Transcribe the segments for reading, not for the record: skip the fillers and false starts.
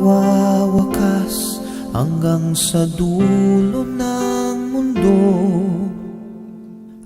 magwawakas hanggang sa dulo ng mundo.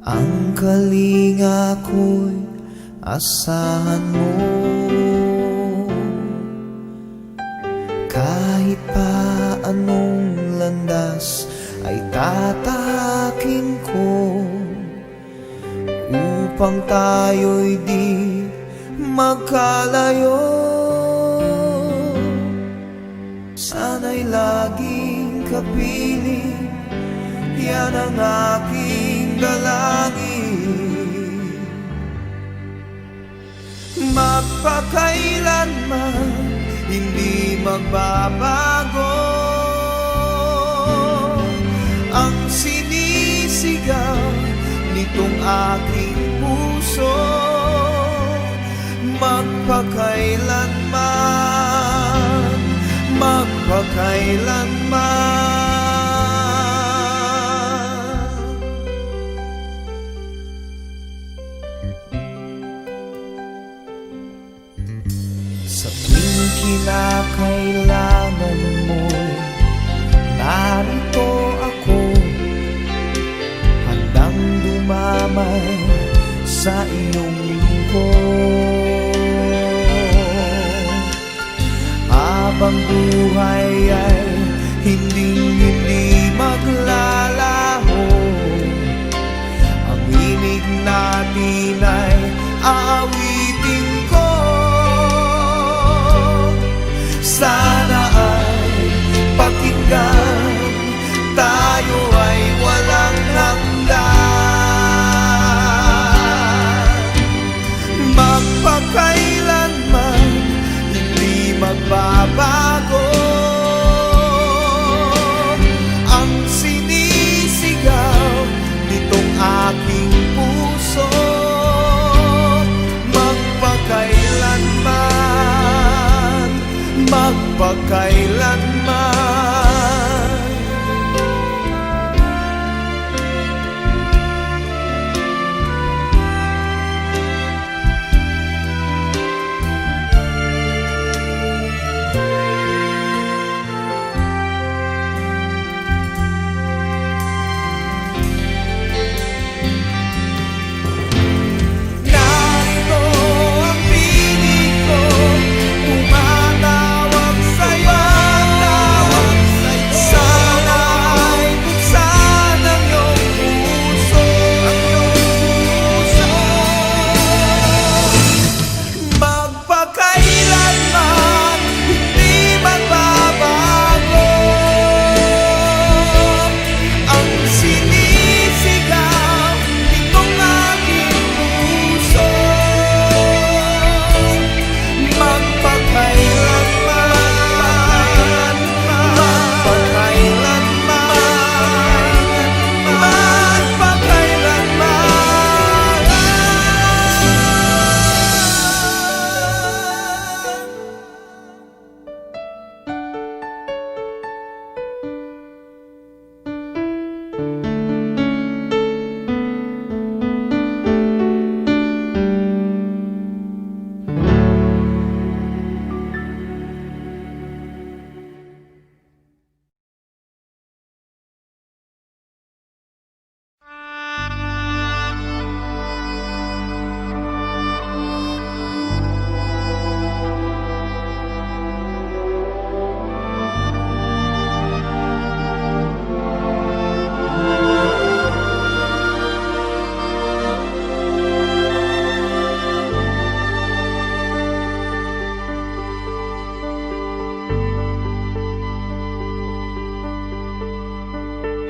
Ang kalinga ko'y asahan mo. Kahit pa anong landas ay tatahakin ko, upang tayo'y di magkalayo. Sana'y laging kapiling, yan ang aking dalangin. Magpakailanman hindi magbabago ang sinisigaw nitong aking puso. Magpakailanman, magpakailanman. Sa tuwing kinakailangan mo'y narito ako, handang dumamay sa iyong lingkod. Habang buhay ay hindi maglalaho, ang inig natin ay aawitin ko. Sana ay pakinggan, tayo ay walang hanggan. Magpakailanman hindi magbabago ang sinisigaw nitong aking puso. Magpakailanman, magpakailanman. Narito ang piling ko, umatawag sa'yo. Sana ay buksan ang iyong puso. Magpakailanman hindi magbabago ang sinisigaw nitong aking puso. Magpakailanman, magpakailanman, magpakailanman.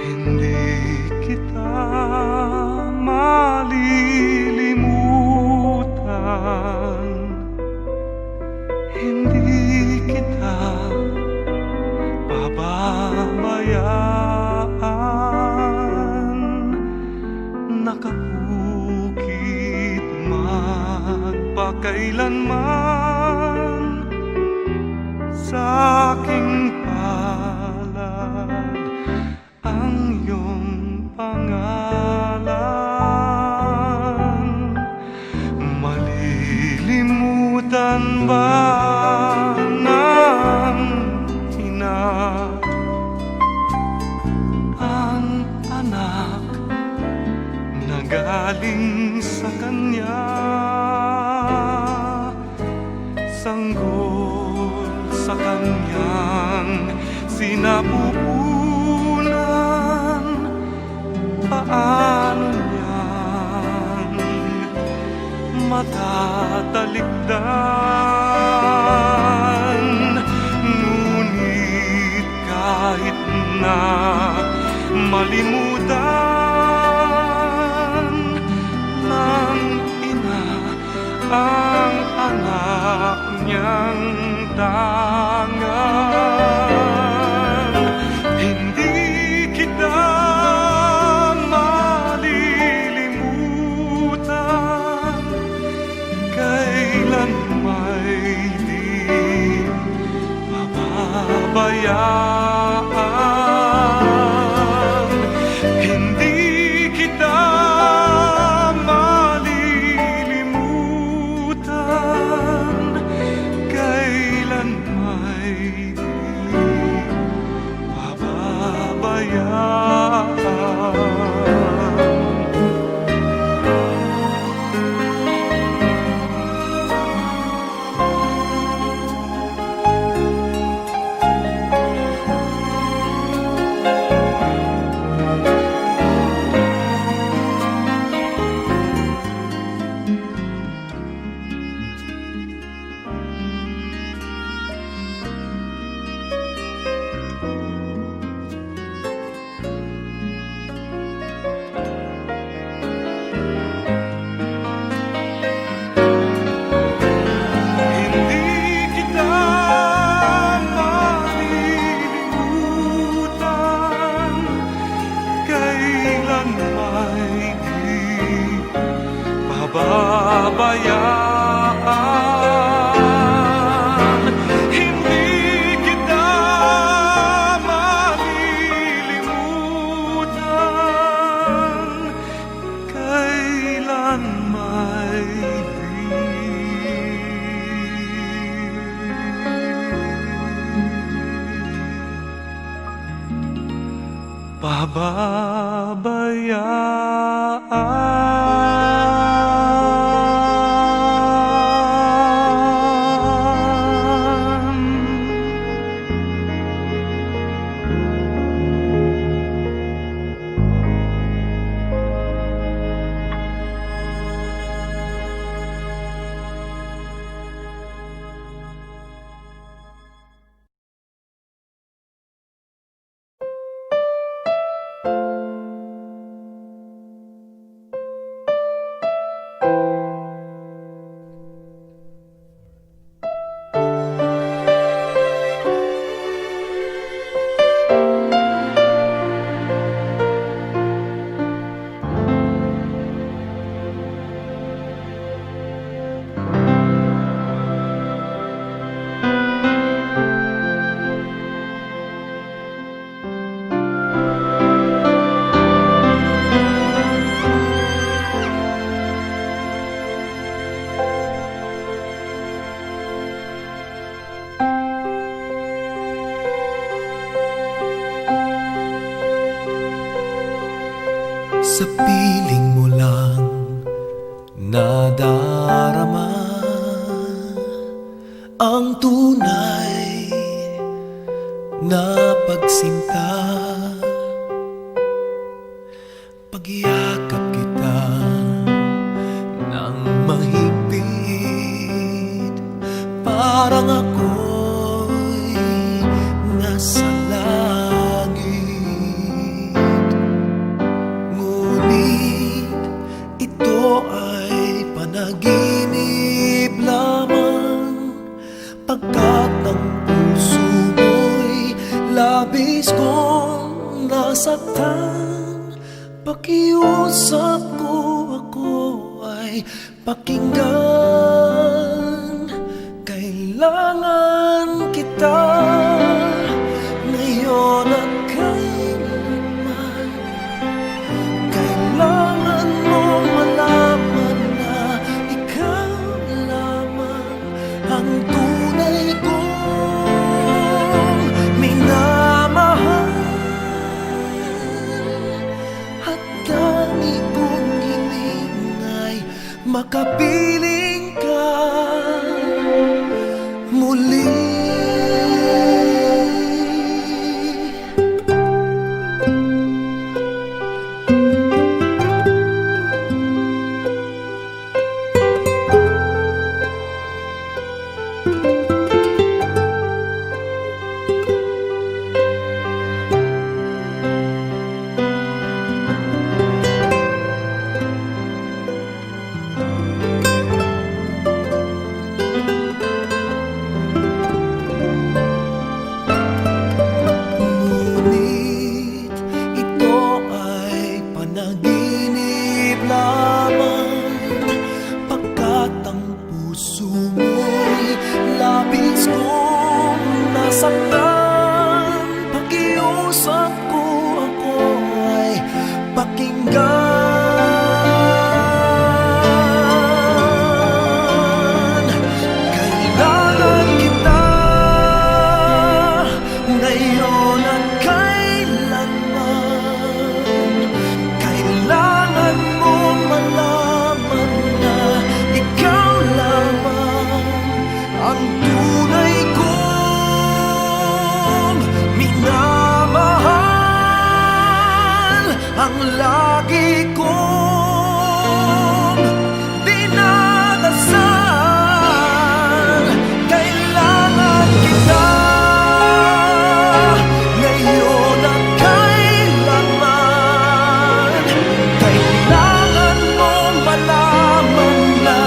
Hindi kita malilimutan, hindi kita pababayaan. Nakabukid magpakailanman sa aking palad ang iyong pangalan. Malilimutan ba ng galing sa Kanya, sanggol sa Kanyang sinapupunan. Paano niyang matatalikdan? Ngunit kahit na malimutan ng ina ang anak niyang tangang, hindi kita malilimutan, kailan may di mababayaan. Hindi kita malilimutan, kailan may di mababayaan. Hindi kita malilimutan, kailan may di pababayaan. Hindi kita malilimutan, kailan may di Sa piling mo lang nadarama ang tunay na pagsinta. Pagyakap kita ng mahigpit, parang ako'y nasa langit. Ngunit ito ay panaginip lamang, pagkat ang puso mo'y labis kong nasaktan. Pakiusap ko, ako ay pakinggan. Kailangan kita ngayon at kailanman. Kailangan mo malaman na ikaw lamang ang tunay kong minamahal. At dami kong makapiling ka muli. Ngunit ito ay panaginip lamang, pagkat ang puso mo'y labis kong nasaktan. Pakiusap ko ako ay pakinggan. Kailangan kita ngayon at kailanman. Kailangan mong malaman na ikaw lamang ang tunay kong minamahal, ang lagi kong dinadasal. Kailangan kita ngayon at kailanman. Kailangan mong malaman na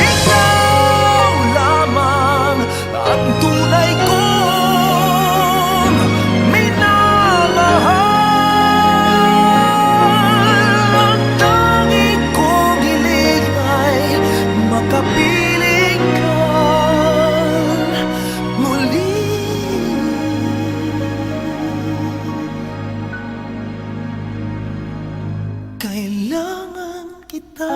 ikaw lamang ang tunay kong minamahal. Ang tanging kong hiling ay makapiling ka muli. Kailangan kita